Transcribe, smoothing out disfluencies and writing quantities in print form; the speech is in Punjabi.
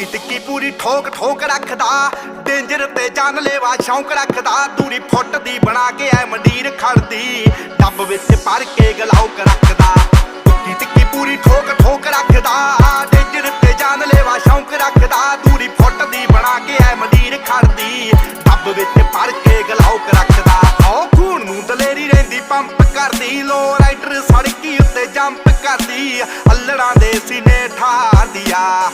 ਟਿੱਕੀ ਟਿੱਕੀ ਪੂਰੀ ਠੋਕ ਠੋਕ ਰੱਖਦਾ, ਡੇਂਜਰ ਤੇ ਜਾਨਲੇਵਾ ਸ਼ੌਂਕ ਰੱਖਦਾ। ਦੂਰੀ ਫੁੱਟ ਦੀ ਬਣਾ ਕੇ ਐ ਮੰਡੀਰ ਖੜਦੀ, ਡੱਬ ਵਿੱਚ ਭਰ ਕੇ ਗਲਾਉਕ ਰੱਖਦਾ। ਟਿੱਕੀ ਟਿੱਕੀ ਪੂਰੀ ਠੋਕ ਠੋਕ ਰੱਖਦਾ, ਡੇਂਜਰ ਤੇ ਜਾਨਲੇਵਾ ਸ਼ੌਂਕ ਰੱਖਦਾ। ਦੂਰੀ ਫੁੱਟ ਦੀ ਬਣਾ ਕੇ ਐ ਮੰਡੀਰ ਖੜਦੀ, ਡੱਬ ਵਿੱਚ ਭਰ ਕੇ ਗਲਾਉਕ ਰੱਖਦਾ। ਓ ਖੂਨ ਨੂੰ ਦਲੇਰੀ ਰਹਿੰਦੀ ਪੰਪ ਕਰਦੀ, ਲੋ ਰਾਈਡਰ ਸੜਕੀ ਉੱਤੇ ਜੰਪ ਕਰਦੀ। ਅੱਲੜਾਂ ਦੇ ਸੀਨੇ ਠਾਰਦੀ ਆ।